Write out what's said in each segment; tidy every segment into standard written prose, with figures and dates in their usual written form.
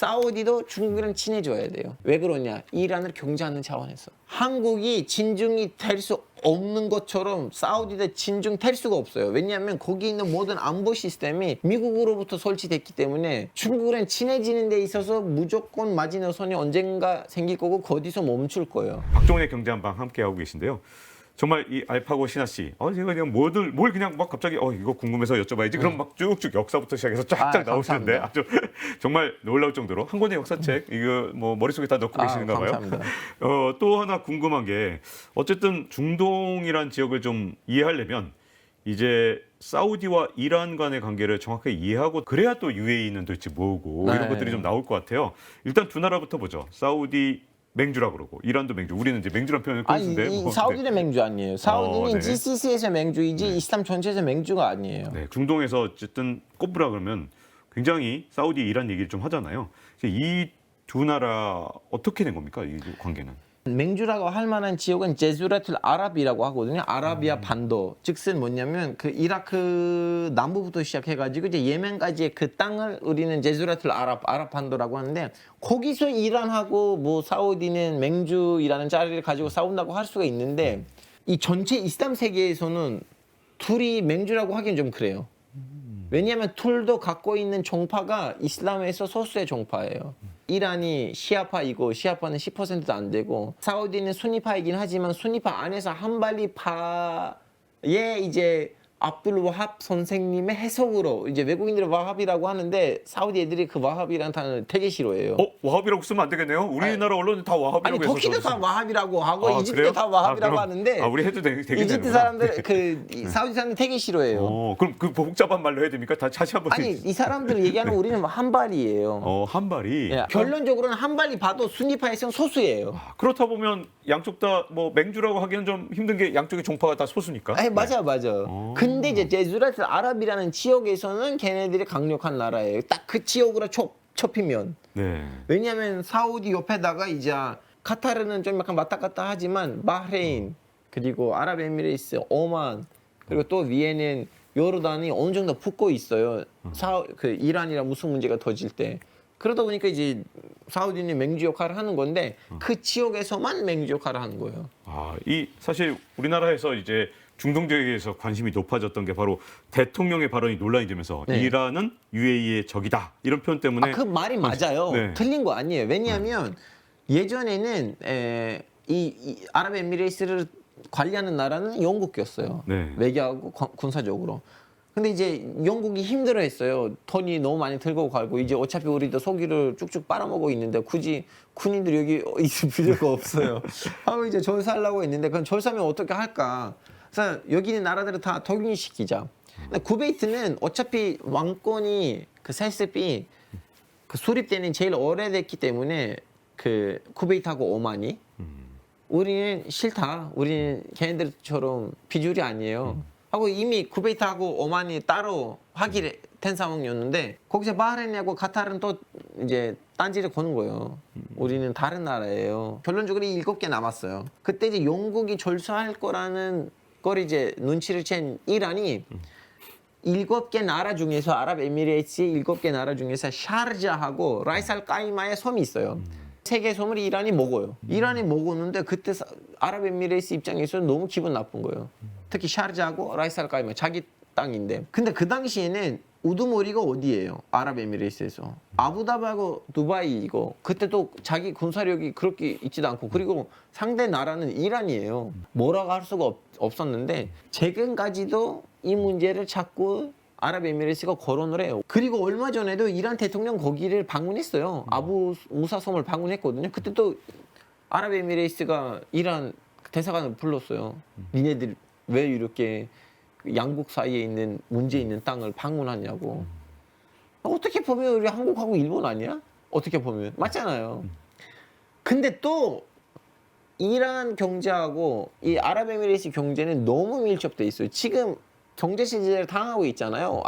사우디도 중국이랑 친해져야 돼요. 왜 그러냐? 이란을 경제하는 차원에서. 한국이 진중이 될 수 없는 것처럼 사우디도 진중 될 수가 없어요. 왜냐하면 거기 있는 모든 안보 시스템이 미국으로부터 설치됐기 때문에 중국이랑 친해지는 데 있어서 무조건 마지노선이 언젠가 생길 거고 거기서 멈출 거예요. 박종훈의 경제한방 함께 하고 계신데요. 정말 이 알파고 신하 씨, 제가 그냥 뭘 그냥 막 갑자기 이거 궁금해서 여쭤봐야지. 그럼 막 쭉쭉 역사부터 시작해서 쫙쫙 나오시는데 감사합니다. 아주 정말 놀라울 정도로 한 권의 역사책 이거 뭐 머릿속에 다 넣고 계시는가 봐요. 감사합니다. 또 하나 궁금한 게 어쨌든 중동이란 지역을 좀 이해하려면 이제 사우디와 이란 간의 관계를 정확하게 이해하고 그래야 또 UAE는 도대체 뭐고 네. 이런 것들이 좀 나올 것 같아요. 일단 두 나라부터 보죠. 사우디 맹주라 그러고 이란도 맹주. 우리는 이제 맹주란 표현을 쓰는데 이 사우디는 맹주 아니에요. 사우디는 네. GCC에서 맹주이지 이슬람 전체에서 맹주가 아니에요. 네, 중동에서 어쨌든 꼽으라 그러면 굉장히 사우디 이란 얘기를 좀 하잖아요. 이 두 나라 어떻게 된 겁니까? 이 관계는? 맹주라고 할 만한 지역은 제즈라툴 아랍이라고 하거든요. 아라비아 반도. 즉슨 뭐냐면 그 이라크 남부부터 시작해가지고 이제 예멘까지의 그 땅을 우리는 제즈라툴 아랍 반도라고 하는데 거기서 이란하고 뭐 사우디는 맹주이라는 자리를 가지고 싸운다고 할 수가 있는데 이 전체 이슬람 세계에서는 둘이 맹주라고 하기는 좀 그래요. 왜냐하면 둘도 갖고 있는 종파가 이슬람에서 소수의 종파예요. 이란이 시아파이고 시아파는 10%도 안 되고 사우디는 수니파이긴 하지만 수니파 안에서 한발리파의 이제 압둘 와합 선생님의 해석으로 이제 외국인들이 와합이라고 하는데 사우디 애들이 그 와합이라는 단어를 되게 싫어해요. 와합이라고 쓰면 안 되겠네요. 우리나라 언론은 다 와합이라고 아니 해서 터키도 다 와합이라고 하고 이집트도 그래요? 다 와합이라고 그럼, 하는데 우리 해도 되겠네요. 이집트 사람들 이 사우디 사람들 되게 싫어해요. 그럼 그 복잡한 말로 해야 됩니까? 다시 한번. 아니 이 사람들 얘기하는 우리는 한 한발이에요. 발이. 예, 결론적으로는 한발이 봐도 순위파에서는 소수예요. 그렇다 보면 양쪽 다 뭐 맹주라고 하기는 좀 힘든 게 양쪽의 종파가 다 소수니까. 아니, 맞아. 근데 이제 제즈라트 아랍이라는 지역에서는 걔네들이 강력한 나라예요. 딱 그 지역으로 좁히면. 네. 왜냐하면 사우디 옆에다가 이제 카타르는 좀 약간 왔다 갔다 하지만 바흐레인 그리고 아랍에미레이트, 오만 그리고 또 위에는 요르단이 어느 정도 붙고 있어요. 그 이란이랑 무슨 문제가 터질 때. 그러다 보니까 이제 사우디는 맹주 역할을 하는 건데 그 지역에서만 맹주 역할을 하는 거예요. 이 사실 우리나라에서 이제 중동 지역에서 관심이 높아졌던 게 바로 대통령의 발언이 논란이 되면서 네. 이란은 UAE의 적이다 이런 표현 때문에 그 말이 맞아요. 네. 틀린 거 아니에요. 왜냐하면 예전에는 이 아랍에미레이트를 관리하는 나라는 영국이었어요. 네. 외교하고 군사적으로. 근데 이제 영국이 힘들어했어요. 돈이 너무 많이 들고 가고 이제 어차피 우리도 석유를 쭉쭉 빨아먹고 있는데 굳이 군인들 여기 있을 필요가 없어요. 하고 이제 절사하려고 했는데 그럼 절사면 어떻게 할까? 그래서 여기 있는 나라들을 다 독립시키자. 근데 쿠베이트는 어차피 왕권이 그 세습이 그 수립되는 제일 오래됐기 때문에 그 쿠베이트하고 오만이 우리는 싫다. 우리는 걔네들처럼 비주류 아니에요. 하고 이미 쿠베이트하고 오만이 따로 확인된 상황이었는데 거기서 바흐레인하고 카타르는 또 이제 딴지를 거는 거예요. 우리는 다른 나라예요. 결론적으로 7개 남았어요. 그때 이제 영국이 절수할 거라는 걸 이제 눈치를 챈 이란이 7개 나라 중에서 아랍에미레이트의 7개 나라 중에서 샤르자하고 라이스 까이마의 섬이 있어요. 세계 섬을 이란이 먹어요. 이란이 먹었는데 그때 아랍에미레이트 입장에서는 너무 기분 나쁜 거예요. 특히 샤르자하고 라이스 까이마 자기 땅인데. 근데 그 당시에는 우두머리가 어디예요? 아랍에미레이트에서. 아부다비하고 두바이이고 그때도 자기 군사력이 그렇게 있지도 않고 그리고 상대 나라는 이란이에요. 뭐라고 할 수가 없었는데 최근까지도 이 문제를 자꾸 아랍에미레이트가 거론을 해요. 그리고 얼마 전에도 이란 대통령 거기를 방문했어요. 아부 무사 섬을 방문했거든요. 그때 또 아랍에미레이트가 이란 대사관을 불렀어요. 니네들 왜 이렇게 양국 사이에 있는 문제 있는 땅을 방문하냐고. 어떻게 보면 우리 한국하고 일본 아니야? 어떻게 보면 맞잖아요. 근데 또 이란 경제하고 이 아랍에미레이트 경제는 너무 밀접돼 있어요. 지금 경제 제재를 당하고 있잖아요.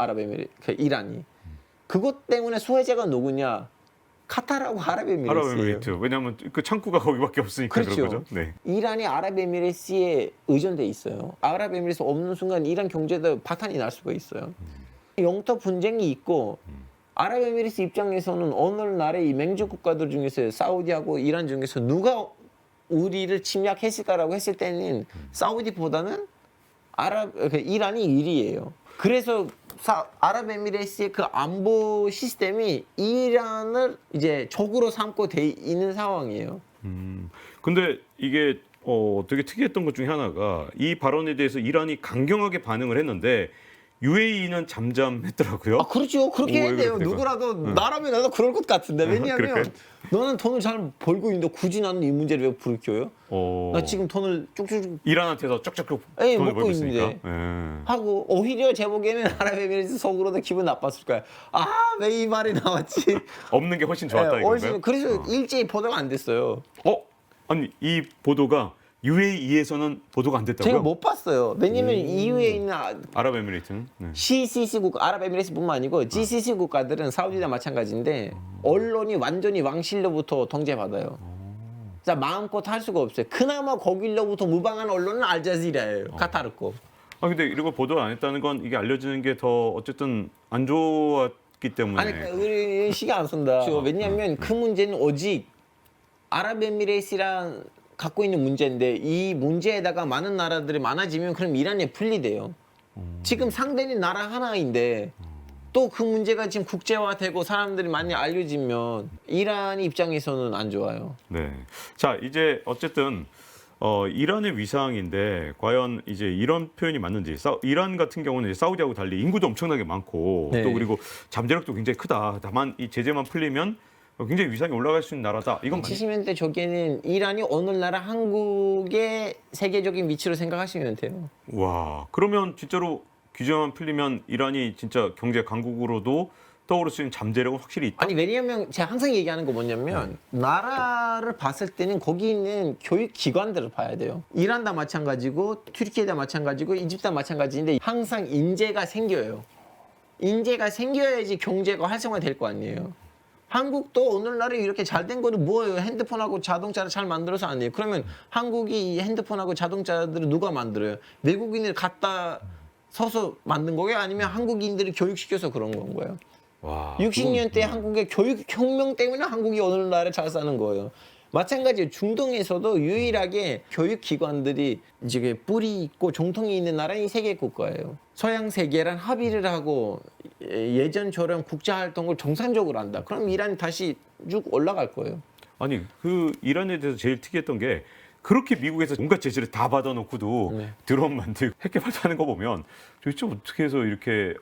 그 이란이. 그것 때문에 수혜자가 누구냐? 카타르하고 아랍에미레이트예요. 아랍에미레이트. 왜냐하면 그 창구가 거기밖에 없으니까 그렇죠. 그런 거죠. 네. 이란이 아랍에미레이트에 의존돼 있어요. 아랍에미레이트 없는 순간 이란 경제도 파탄이 날 수가 있어요. 영토 분쟁이 있고 아랍에미리트 입장에서는 오늘날의 이 맹주 국가들 중에서 사우디하고 이란 중에서 누가 우리를 침략했을까라고 했을 때는 사우디보다는 이란이 1위예요. 그래서 아랍에미리트의 그 안보 시스템이 이란을 이제 적으로 삼고 돼 있는 상황이에요. 근데 이게 되게 특이했던 것 중에 하나가 이 발언에 대해서 이란이 강경하게 반응을 했는데 UAE는 잠잠했더라고요. 아 그렇죠. 그렇게 해야 돼요. 누구라도 나라면 나도 그럴 것 같은데 왜냐하면 그래? 너는 돈을 잘 벌고 있는데 굳이 나는 이 문제를 왜 불켜요? 나 지금 돈을 쭉쭉 이란한테서 쩍쩍 에이, 돈을 먹고 벌고 있으니까. 있는데. 예. 하고 오히려 제 보기에는 아랍에미리트 속으로도 기분 나빴을 거야. 아 왜 이 말이 나왔지? 없는 게 훨씬 좋았다 예, 이건가요? 그래서 일제히 보도가 안 됐어요. 아니 이 보도가 UAE에서는 보도가 안 됐다고요? 제가 못 봤어요. 왜냐면 이후에 있는 아랍에미리트는. 네. GCC 국가, 아랍에미리트뿐만 아니고 GCC 국가들은 사우디나 마찬가지인데 언론이 완전히 왕실로부터 통제받아요. 자 마음껏 할 수가 없어요. 그나마 거길로부터 무방한 언론은 알자지라예요. 카타르 거. 근데 이거 보도 안 했다는 건 이게 알려지는 게 더 어쨌든 안 좋았기 때문에. 아니 우리 시간 안 쓴다. 왜냐하면 그 문제는 오직 아랍에미레이트랑 갖고 있는 문제인데 이 문제에다가 많은 나라들이 많아지면 그럼 이란에 분리돼요. 지금 상대는 나라 하나인데 또 그 문제가 지금 국제화되고 사람들이 많이 알려지면 이란 입장에서는 안 좋아요. 네. 자 이제 어쨌든 이란의 위상인데 과연 이제 이런 표현이 맞는지 이란 같은 경우는 이제 사우디하고 달리 인구도 엄청나게 많고 네. 또 그리고 잠재력도 굉장히 크다. 다만 이 제재만 풀리면 굉장히 위상이 올라갈 수 있는 나라다. 이건 70년대 초기에는 이란이 오늘날 한국의 세계적인 위치로 생각하시면 돼요. 와 그러면 진짜로 규제만 풀리면 이란이 진짜 경제 강국으로도 떠오를 수 있는 잠재력은 확실히 있다. 아니 왜냐하면 제가 항상 얘기하는 거 뭐냐면 나라를 봤을 때는 거기 있는 교육 기관들을 봐야 돼요. 이란도 마찬가지고 튀르키예도 마찬가지고 이집트도 마찬가지인데 항상 인재가 생겨요. 인재가 생겨야지 경제가 활성화될 거 아니에요. 한국도 오늘날에 이렇게 잘 된 거는 뭐예요? 핸드폰하고 자동차를 잘 만들어서 아니에요. 그러면 한국이 이 핸드폰하고 자동차들을 누가 만들어요? 외국인을 갖다 서서 만든 거예요? 아니면 한국인들을 교육시켜서 그런 건 거예요? 와, 60년대 한국의 교육혁명 때문에 한국이 오늘날에 잘 사는 거예요. 마찬가지로 중동에서도 유일하게 교육기관들이 이제 뿔이 있고 정통이 있는 나라는 세계 국가예요. 서양 세계랑 합의를 하고 예전처럼 국제활동을 정상적으로 한다. 그럼 이란이 다시 쭉 올라갈 거예요. 아니 그 이란에 대해서 제일 특이했던 게 그렇게 미국에서 온갖 제재를 다 받아놓고도 네. 드론 만들고 핵 개발하는 거 보면 도대체 어떻게 해서 이렇게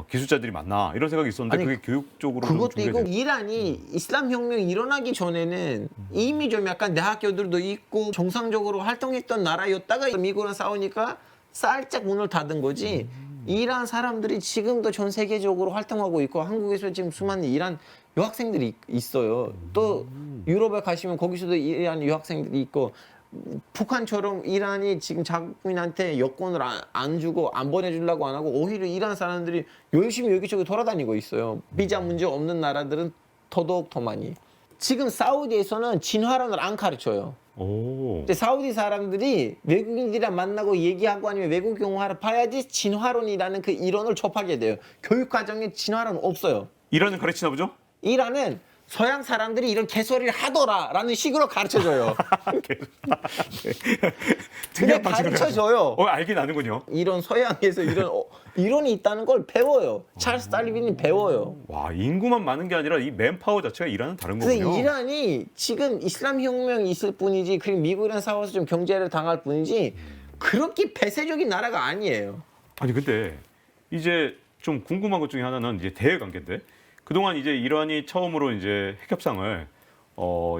기술자들이 많나 이런 생각이 있었는데 아니, 그게 교육적으로 그것도 있고 이란이 이슬람 혁명이 일어나기 전에는 이미 좀 약간 대학교들도 있고 정상적으로 활동했던 나라였다가 미국이랑 싸우니까 살짝 문을 닫은 거지. 이란 사람들이 지금도 전 세계적으로 활동하고 있고 한국에서 지금 수많은 이란 유학생들이 있어요. 또 유럽에 가시면 거기서도 이란 유학생들이 있고 북한처럼 이란이 지금 자국민한테 여권을 안 주고 안 보내주려고 안 하고 오히려 이란 사람들이 열심히 여기저기 돌아다니고 있어요. 비자 문제 없는 나라들은 더더욱 더 많이. 지금 사우디에서는 진화론을 안 가르쳐요. 오. 근데 사우디 사람들이 외국인들이랑 만나고 얘기하고 아니면 외국 영화를 봐야지 진화론이라는 그 이론을 접하게 돼요. 교육 과정에 진화론 없어요. 이란은 가르치나 보죠? 이란은 서양 사람들이 이런 개소리를 하더라라는 식으로 가르쳐줘요. 근데 특이한 방식으로 가르쳐줘요. 알긴 아는군요. 이런 서양에서 이런 이론이 있다는 걸 배워요. 찰스 달리빈이 배워요. 와 인구만 많은 게 아니라 이 맨파워 자체가 이란은 다른 그래서 거군요. 이란이 지금 이슬람 혁명이 있을 뿐이지 그리고 미국이랑 싸워서 좀 경제를 당할 뿐이지 그렇게 폐쇄적인 나라가 아니에요. 아니 근데 이제 좀 궁금한 것 중에 하나는 이제 대외 관계인데 그동안 이제 이란이 처음으로 이제 핵 협상을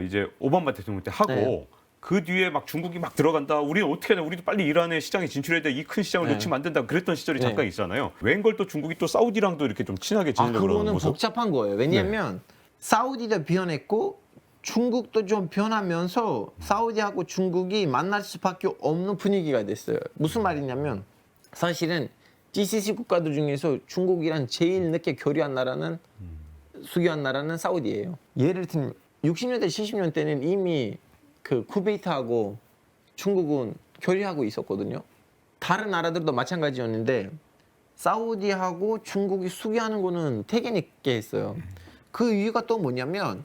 이제 오바마 대통령 때 하고 네. 그 뒤에 막 중국이 막 들어간다. 우리는 어떻게 하냐. 우리도 빨리 이란의 시장에 진출해야 돼. 이 큰 시장을 네. 놓치면 안 된다. 그랬던 시절이 네. 잠깐 있잖아요. 웬걸 또 중국이 또 사우디랑도 이렇게 좀 친하게 지내려고 그러는 그거는 모습. 복잡한 거예요. 왜냐하면 사우디도 변했고 중국도 좀 변하면서 사우디하고 중국이 만날 수밖에 없는 분위기가 됐어요. 무슨 말이냐면 사실은 GCC 국가들 중에서 중국이랑 제일 늦게 교류한 나라는 수교한 나라는 사우디예요. 예를 들면 60년대 70년대는 이미 그 쿠웨이트하고 중국은 교류하고 있었거든요. 다른 나라들도 마찬가지였는데 사우디하고 중국이 수교하는 거는 되게 늦게 했어요. 그 이유가 또 뭐냐면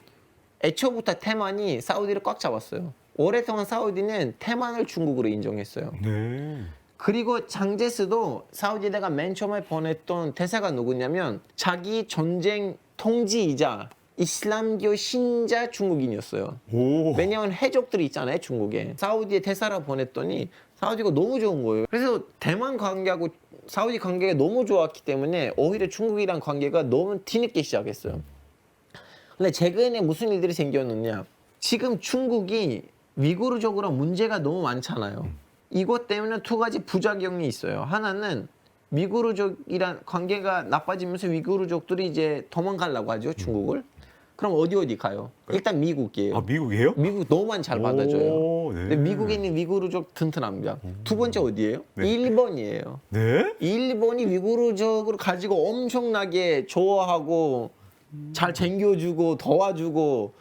애초부터 대만이 사우디를 꽉 잡았어요. 오랫동안 사우디는 대만을 중국으로 인정했어요. 네. 그리고 장제스도 사우디에다가 맨 처음에 보냈던 대사가 누구냐면 자기 전쟁 통지이자 이슬람교 신자 중국인이었어요. 오. 왜냐하면 해적들이 있잖아요, 중국에. 사우디에 대사라 보냈더니 사우디가 너무 좋은 거예요. 그래서 대만 관계하고 사우디 관계가 너무 좋았기 때문에 오히려 중국이랑 관계가 너무 뒤늦게 시작했어요. 근데 최근에 무슨 일들이 생겼느냐. 지금 중국이 위구르적으로 문제가 너무 많잖아요. 이것 때문에 두 가지 부작용이 있어요. 하나는 위구르족이란 관계가 나빠지면서 위구르족들이 이제 도망가려고 하죠, 중국을. 그럼 어디 가요? 일단 미국이에요. 아, 미국이에요? 미국 너무만 잘 받아줘요. 오, 네. 근데 미국에 있는 위구르족 튼튼합니다. 두 번째 어디예요? 네. 일본이에요. 네? 일본이 위구르족을 가지고 엄청나게 좋아하고 잘 챙겨주고 도와주고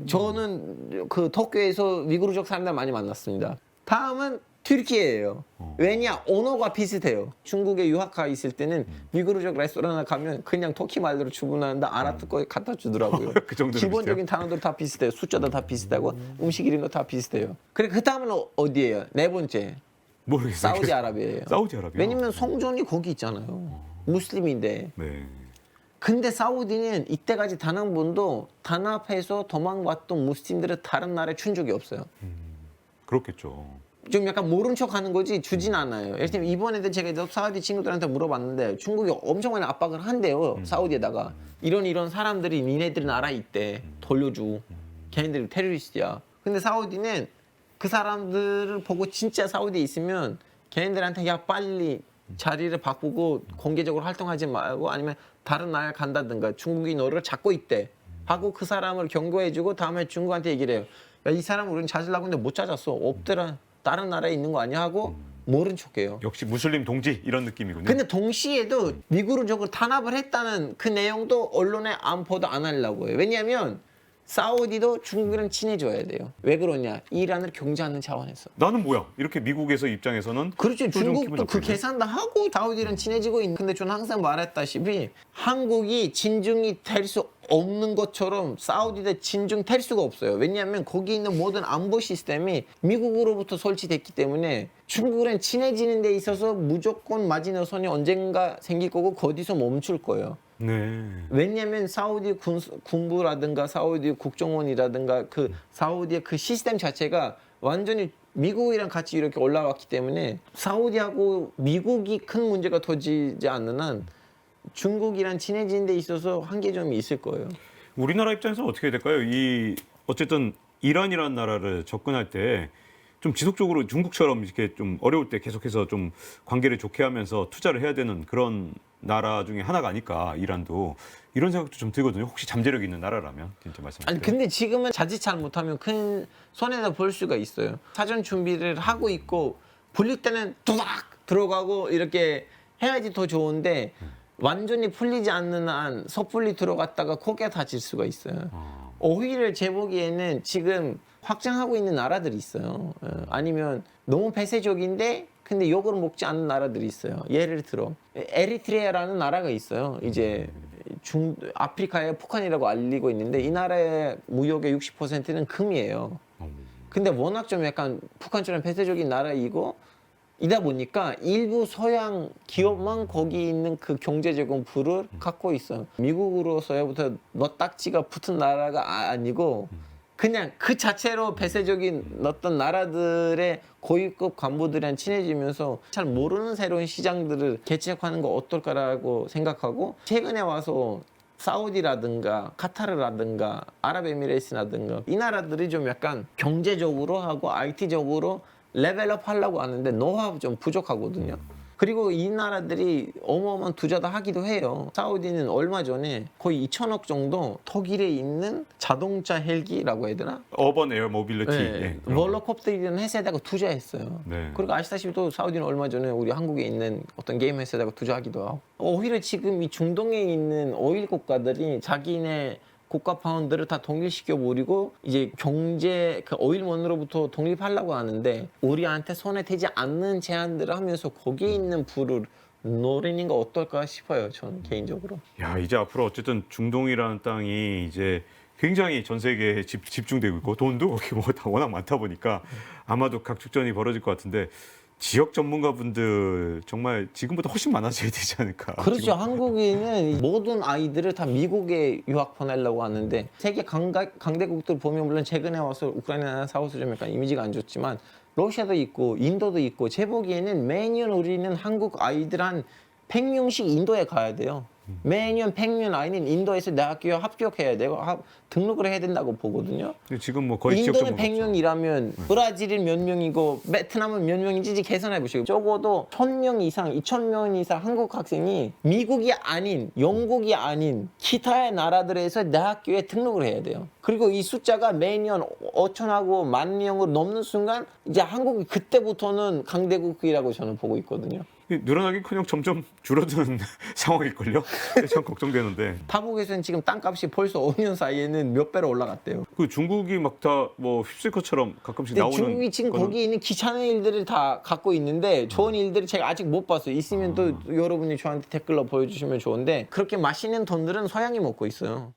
저는 그 도쿄에서 위구르족 사람들 많이 만났습니다. 다음은 튀르키예요. 왜냐? 언어가 비슷해요. 중국에 유학가 있을 때는 위구르족 레스토랑에 가면 그냥 터키 말대로 주문하는데 알아듣고 갖다 주더라고요. 그 정도로 기본적인 단어들 다 비슷해요. 숫자도 다 비슷하고 음식 이런 거 다 비슷해요. 그래 그 다음은 어디예요? 네 번째 모르겠어요. 사우디아라비아예요. 사우디아라비아. 왜냐면 성전이 거기 있잖아요. 무슬림인데. 네. 근데 사우디는 이때까지 단 한 번도 단합해서 도망왔던 무슬림들을 다른 나라에 준 적이 없어요. 그렇겠죠. 좀 약간 모른 척 하는 거지 주진 않아요. 예를 들면 이번에도 제가 사우디 친구들한테 물어봤는데 중국이 엄청 많이 압박을 한대요. 사우디에다가. 이런 사람들이 니네들 나라에 있대. 돌려주고. 걔네들이 테러리스트야. 근데 사우디는 그 사람들을 보고 진짜 사우디에 있으면 걔네들한테 야 빨리 자리를 바꾸고 공개적으로 활동하지 말고 아니면 다른 나라에 간다든가 중국이 너를 잡고 있대 하고 그 사람을 경고해주고 다음에 중국한테 얘기를 해요. 야, 이 사람 우리는 찾으려고 했는데 못 찾았어. 없더라. 다른 나라에 있는 거 아니야 하고 모른 척해요. 역시 무슬림 동지 이런 느낌이군요. 근데 동시에도 미국으로 탄압을 했다는 그 내용도 언론에 안 보도 안 하려고 해요. 왜냐하면 사우디도 중국이랑 친해져야 돼요. 왜 그러냐? 이란을 경제하는 차원에서. 나는 뭐야? 이렇게 미국에서 입장에서는 그렇죠. 좀 기분 중국도 그 나쁘네. 계산 다 하고 사우디랑 친해지고 있는. 근데 저는 항상 말했다시피 한국이 진중이 될 수 없는 것처럼 사우디도 진중 될 수가 없어요. 왜냐하면 거기 있는 모든 안보 시스템이 미국으로부터 설치됐기 때문에 중국이랑 친해지는 데 있어서 무조건 마지노선이 언젠가 생길 거고 거기서 멈출 거예요. 네. 왜냐하면 사우디 군부라든가 사우디 국정원이라든가 그 사우디의 그 시스템 자체가 완전히 미국이랑 같이 이렇게 올라왔기 때문에 사우디하고 미국이 큰 문제가 터지지 않는 한 중국이랑 친해지는 데 있어서 한계점이 있을 거예요. 우리나라 입장에서 어떻게 될까요? 이 어쨌든 이란이라는 나라를 접근할 때 좀 지속적으로 중국처럼 이렇게 좀 어려울 때 계속해서 좀 관계를 좋게 하면서 투자를 해야 되는 그런 나라 중에 하나가 아닐까 이란도 이런 생각도 좀 들거든요. 혹시 잠재력 있는 나라라면 진짜 말씀하세요. 아니 근데 지금은 자칫 잘못하면 큰 손해다 볼 수가 있어요. 사전 준비를 하고 있고 불릴 때는 두닥 들어가고 이렇게 해야지 더 좋은데 완전히 풀리지 않는 한 섣불리 들어갔다가 코가 다칠 수가 있어요. 오히려 제 보기에는 지금 확장하고 있는 나라들이 있어요. 아니면 너무 폐쇄적인데 근데 욕을 먹지 않는 나라들이 있어요. 예를 들어 에리트레아라는 나라가 있어요. 이제 아프리카의 북한이라고 알리고 있는데 이 나라의 무역의 60%는 금이에요. 근데 워낙 좀 약간 북한처럼 폐쇄적인 나라이고 이다 보니까 일부 서양 기업만 거기 있는 그 경제적 부를 갖고 있어요. 미국으로서부터 너 딱지가 붙은 나라가 아니고 그냥 그 자체로 폐쇄적인 어떤 나라들의 고위급 간부들이랑 친해지면서 잘 모르는 새로운 시장들을 개척하는 거 어떨까라고 생각하고 최근에 와서 사우디라든가 카타르라든가 아랍에미레이트라든가 이 나라들이 좀 약간 경제적으로 하고 IT적으로 레벨업 하려고 하는데 노하우 좀 부족하거든요. 그리고 이 나라들이 어마어마한 투자도 하기도 해요. 사우디는 얼마 전에 거의 2천억 정도 독일에 있는 자동차 헬기라고 해야 되나? 어번 에어 모빌리티. 네. 롤러코프터 이런 회사에다가 투자했어요. 네. 그리고 아시다시피 또 사우디는 얼마 전에 우리 한국에 있는 어떤 게임 회사에다가 투자하기도 하고 오히려 지금 이 중동에 있는 오일 국가들이 자기네 국가 파운드를 다 독립시켜 버리고 이제 경제 그 오일원으로부터 독립하려고 하는데 우리한테 손에 대지 않는 제한들을 하면서 거기에 있는 부를 노리는 거 어떨까 싶어요. 저는 개인적으로. 야, 이제 앞으로 어쨌든 중동이라는 땅이 이제 굉장히 전 세계에 집중되고 있고 돈도 거기 뭐 다 워낙 많다 보니까 아마도 각축전이 벌어질 것 같은데 지역 전문가분들 정말 지금보다 훨씬 많아져야 되지 않을까. 그렇죠. 지금. 한국인은 모든 아이들을 다 미국에 유학 보내려고 하는데 세계 강대국들 보면 물론 최근에 와서 우크라이나나 사우스 좀 약간 이미지가 안 좋지만 러시아도 있고 인도도 있고 제 보기에는 매년 우리는 한국 아이들 한 100명씩 인도에 가야 돼요. 매년 100명 아이는 인도에서 대학교에 합격해야 되고 등록을 해야 된다고 보거든요. 근데 지금 뭐 거의 지역 인도는 전문가. 100명이라면 브라질은 몇 명이고 베트남은 몇 명인지 계산해 보시고 적어도 1000명 이상, 2000명 이상 한국 학생이 미국이 아닌 영국이 아닌 기타의 나라들에서 대학교에 등록을 해야 돼요. 그리고 이 숫자가 매년 5천하고 10,000명으로 넘는 순간 이제 한국이 그때부터는 강대국이라고 저는 보고 있거든요. 늘어나기커녕 점점 줄어드는 상황일걸요? 참 걱정되는데. 타국에서는 지금 땅값이 벌써 5년 사이에는 몇 배로 올라갔대요. 그 중국이 막 다 뭐 휩쓸 것처럼 가끔씩 근데 나오는. 중국이 지금 거는 거기 있는 귀찮은 일들을 다 갖고 있는데 좋은 일들을 제가 아직 못 봤어요. 있으면 또 여러분이 저한테 댓글로 보여주시면 좋은데 그렇게 맛있는 돈들은 서양이 먹고 있어요.